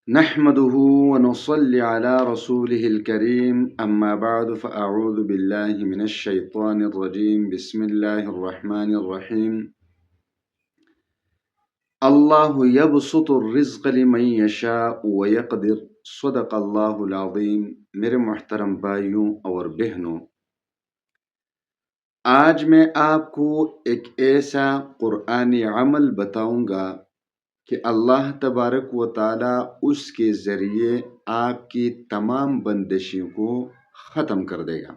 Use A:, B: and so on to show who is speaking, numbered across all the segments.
A: نحمده ونصلي على رسوله الكريم أما بعد فأعوذ بالله من الشيطان الرجيم بسم الله الرحمن الرحيم الله يبسط الرزق لمن يشاء ويقدر صدق اللہ العظیم۔ میرے محترم بھائیوں اور بہنوں، آج میں آپ کو ایک ایسا قرآنی عمل بتاؤں گا کہ اللہ تبارک و تعالیٰ اس کے ذریعے آپ کی تمام بندشوں کو ختم کر دے گا۔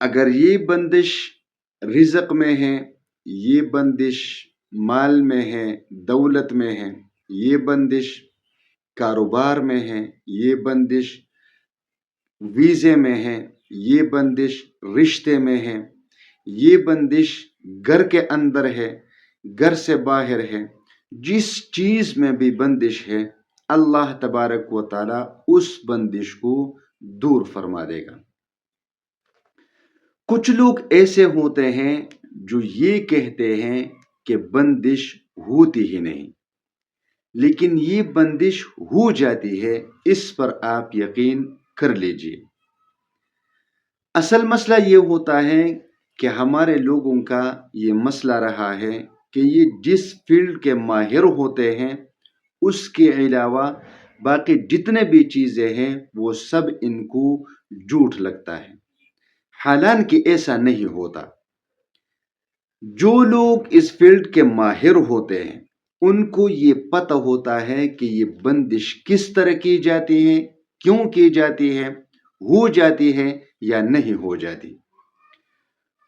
A: اگر یہ بندش رزق میں ہے، یہ بندش مال میں ہے، دولت میں ہے، یہ بندش کاروبار میں ہے، یہ بندش ویزے میں ہے، یہ بندش رشتے میں ہے، یہ بندش گھر کے اندر ہے، گھر سے باہر ہے، جس چیز میں بھی بندش ہے اللہ تبارک و تعالیٰ اس بندش کو دور فرما دے گا۔ کچھ لوگ ایسے ہوتے ہیں جو یہ کہتے ہیں کہ بندش ہوتی ہی نہیں، لیکن یہ بندش ہو جاتی ہے، اس پر آپ یقین کر لیجئے۔ اصل مسئلہ یہ ہوتا ہے کہ ہمارے لوگوں کا یہ مسئلہ رہا ہے کہ یہ جس فیلڈ کے ماہر ہوتے ہیں اس کے علاوہ باقی جتنے بھی چیزیں ہیں وہ سب ان کو جھوٹ لگتا ہے، حالانکہ ایسا نہیں ہوتا۔ جو لوگ اس فیلڈ کے ماہر ہوتے ہیں ان کو یہ پتہ ہوتا ہے کہ یہ بندش کس طرح کی جاتی ہے، کیوں کی جاتی ہے، ہو جاتی ہے یا نہیں ہو جاتی۔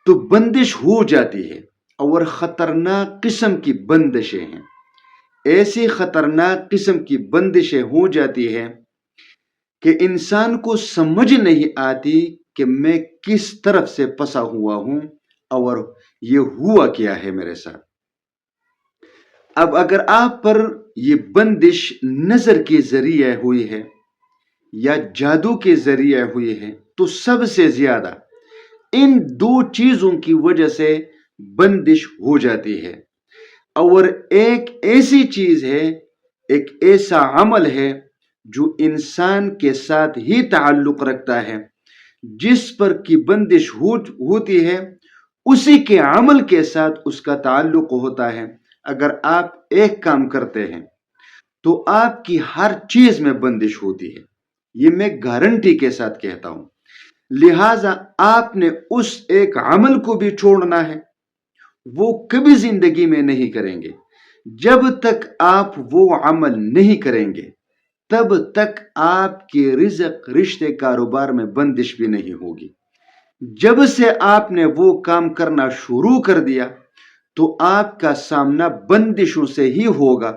A: تو بندش ہو جاتی ہے اور خطرناک قسم کی بندشیں ہیں، ایسی خطرناک قسم کی بندشیں ہو جاتی ہیں کہ انسان کو سمجھ نہیں آتی کہ میں کس طرف سے پھنسا ہوا ہوں اور یہ ہوا کیا ہے میرے ساتھ۔ اب اگر آپ پر یہ بندش نظر کے ذریعے ہوئی ہے یا جادو کے ذریعے ہوئی ہے تو سب سے زیادہ ان دو چیزوں کی وجہ سے بندش ہو جاتی ہے، اور ایک ایسی چیز ہے، ایک ایسا عمل ہے جو انسان کے ساتھ ہی تعلق رکھتا ہے، جس پر کی بندش ہوتی ہے اسی کے عمل کے ساتھ اس کا تعلق ہوتا ہے۔ اگر آپ ایک کام کرتے ہیں تو آپ کی ہر چیز میں بندش ہوتی ہے، یہ میں گارنٹی کے ساتھ کہتا ہوں۔ لہٰذا آپ نے اس ایک عمل کو بھی چھوڑنا ہے، وہ کبھی زندگی میں نہیں کریں گے۔ جب تک آپ وہ عمل نہیں کریں گے تب تک آپ کے رزق، رشتے، کاروبار میں بندش بھی نہیں ہوگی۔ جب سے آپ نے وہ کام کرنا شروع کر دیا تو آپ کا سامنا بندشوں سے ہی ہوگا،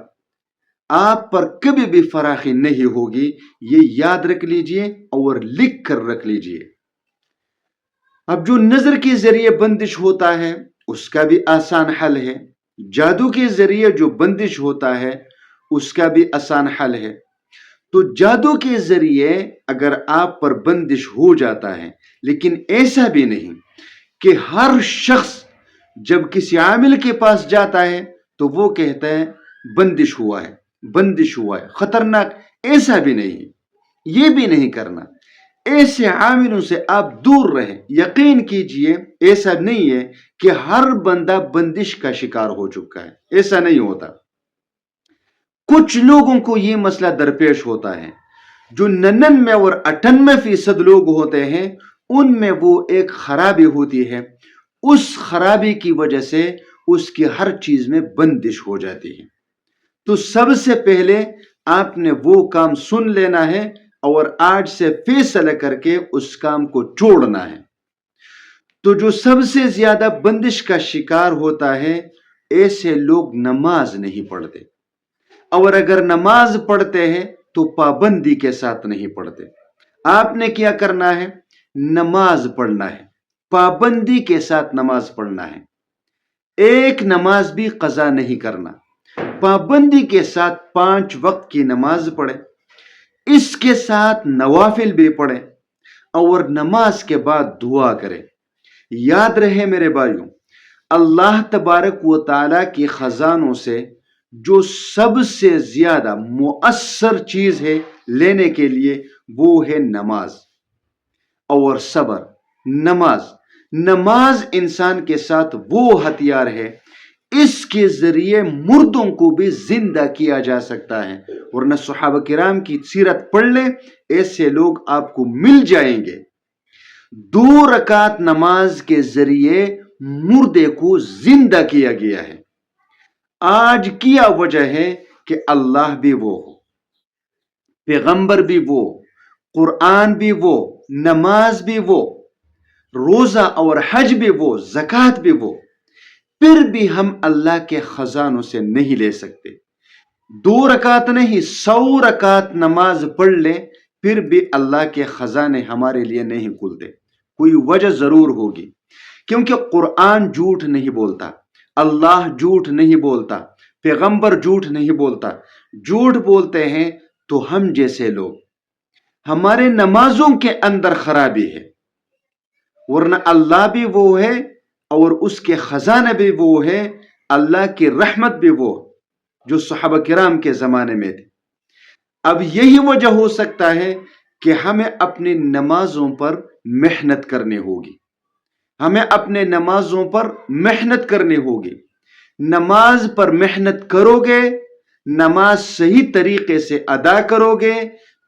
A: آپ پر کبھی بھی فراخی نہیں ہوگی۔ یہ یاد رکھ لیجئے اور لکھ کر رکھ لیجئے۔ اب جو نظر کے ذریعے بندش ہوتا ہے اس کا بھی آسان حل ہے، جادو کے ذریعے جو بندش ہوتا ہے اس کا بھی آسان حل ہے۔ تو جادو کے ذریعے اگر آپ پر بندش ہو جاتا ہے، لیکن ایسا بھی نہیں کہ ہر شخص جب کسی عامل کے پاس جاتا ہے تو وہ کہتا ہے بندش ہوا ہے، بندش ہوا ہے، خطرناک، ایسا بھی نہیں، یہ بھی نہیں کرنا۔ ایسے عاملوں سے آپ دور رہیں۔ یقین کیجئے ایسا نہیں ہے کہ ہر بندہ بندش کا شکار ہو چکا ہے، ایسا نہیں ہوتا۔ کچھ لوگوں کو یہ مسئلہ درپیش ہوتا ہے، جو 99 اور 98% لوگ ہوتے ہیں ان میں وہ ایک خرابی ہوتی ہے، اس خرابی کی وجہ سے اس کی ہر چیز میں بندش ہو جاتی ہے۔ تو سب سے پہلے آپ نے وہ کام سن لینا ہے اور آج سے فیصلہ کر کے اس کام کو چھوڑنا ہے۔ تو جو سب سے زیادہ بندش کا شکار ہوتا ہے، ایسے لوگ نماز نہیں پڑھتے، اور اگر نماز پڑھتے ہیں تو پابندی کے ساتھ نہیں پڑھتے۔ آپ نے کیا کرنا ہے؟ نماز پڑھنا ہے، پابندی کے ساتھ نماز پڑھنا ہے، ایک نماز بھی قضا نہیں کرنا، پابندی کے ساتھ 5 وقت کی نماز پڑھیں، اس کے ساتھ نوافل بھی پڑھیں، اور نماز کے بعد دعا کریں۔ یاد رہے میرے بھائیوں، اللہ تبارک و تعالیٰ کی خزانوں سے جو سب سے زیادہ مؤثر چیز ہے لینے کے لیے وہ ہے نماز اور صبر۔ نماز انسان کے ساتھ وہ ہتھیار ہے، اس کے ذریعے مردوں کو بھی زندہ کیا جا سکتا ہے، ورنہ صحابہ کرام کی سیرت پڑھ لیں، ایسے لوگ آپ کو مل جائیں گے۔ 2 رکعت نماز کے ذریعے مردے کو زندہ کیا گیا ہے۔ آج کیا وجہ ہے کہ اللہ بھی وہ، پیغمبر بھی وہ، قرآن بھی وہ، نماز بھی وہ، روزہ اور حج بھی وہ، زکوٰۃ بھی وہ، پھر بھی ہم اللہ کے خزانوں سے نہیں لے سکتے۔ 2 رکعت نہیں، 100 رکعت نماز پڑھ لیں پھر بھی اللہ کے خزانے ہمارے لیے نہیں کھلتے۔ کوئی وجہ ضرور ہوگی، کیونکہ قرآن جھوٹ نہیں بولتا، اللہ جھوٹ نہیں بولتا، پیغمبر جھوٹ نہیں بولتا۔ جھوٹ بولتے ہیں تو ہم جیسے لوگ، ہمارے نمازوں کے اندر خرابی ہے، ورنہ اللہ بھی وہ ہے اور اس کے خزانے بھی وہ ہے، اللہ کی رحمت بھی وہ جو صحابہ کرام کے زمانے میں تھے۔ اب یہی وجہ ہو سکتا ہے کہ ہمیں اپنی نمازوں پر محنت کرنی ہوگی، ہمیں اپنے نمازوں پر محنت کرنی ہوگی۔ نماز پر محنت کرو گے، نماز صحیح طریقے سے ادا کرو گے،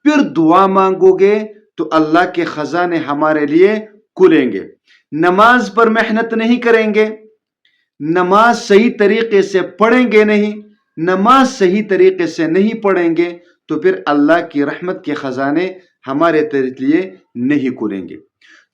A: پھر دعا مانگو گے تو اللہ کے خزانے ہمارے لیے کھلیں گے۔ نماز پر محنت نہیں کریں گے، نماز صحیح طریقے سے پڑھیں گے نہیں، نماز صحیح طریقے سے نہیں پڑھیں گے تو پھر اللہ کی رحمت کے خزانے ہمارے لیے نہیں کھلیں گے۔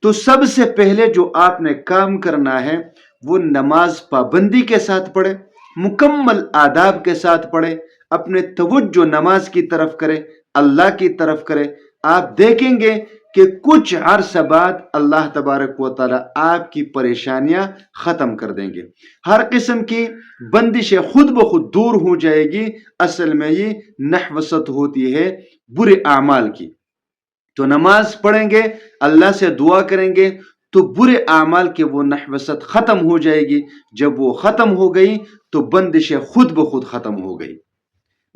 A: تو سب سے پہلے جو آپ نے کام کرنا ہے وہ نماز پابندی کے ساتھ پڑھے، مکمل آداب کے ساتھ پڑھے، اپنے توجہ نماز کی طرف کرے، اللہ کی طرف کرے۔ آپ دیکھیں گے کہ کچھ عرصہ بعد اللہ تبارک و تعالی آپ کی پریشانیاں ختم کر دیں گے، ہر قسم کی بندشیں خود بخود دور ہو جائے گی۔ اصل میں یہ نحوست ہوتی ہے برے اعمال کی۔ تو نماز پڑھیں گے، اللہ سے دعا کریں گے تو برے اعمال کے وہ نحوست ختم ہو جائے گی۔ جب وہ ختم ہو گئی تو بندشیں خود بخود ختم ہو گئی۔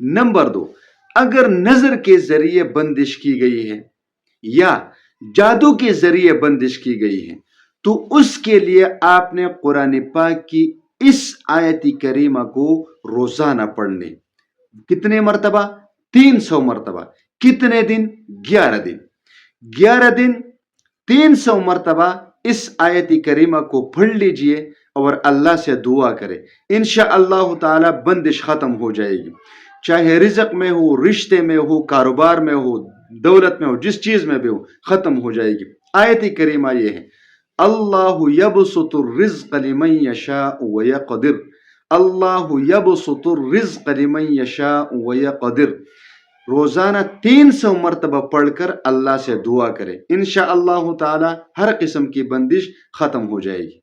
A: نمبر 2، اگر نظر کے ذریعے بندش کی گئی ہے یا جادو کے ذریعے بندش کی گئی ہے تو اس کے لیے آپ نے قرآن پاک کی اس آیت کریمہ کو روزانہ پڑھنے۔ کتنے مرتبہ؟ 300 مرتبہ۔ کتنے دن؟ 11 دن۔ 11 دن 300 مرتبہ اس آیت کریمہ کو پڑھ لیجئے اور اللہ سے دعا کرے، انشاءاللہ تعالی بندش ختم ہو جائے گی۔ چاہے رزق میں ہو، رشتے میں ہو، کاروبار میں ہو، دولت میں ہو، جس چیز میں بھی ہو، ختم ہو جائے گی۔ آیت کریمہ یہ ہے، اللہ یبسط الرزق لمن یشاء ویقدر، اللہ یبسط الرزق لمن یشاء ویقدر۔ روزانہ 300 مرتبہ پڑھ کر اللہ سے دعا کرے، انشاءاللہ تعالی ہر قسم کی بندش ختم ہو جائے گی۔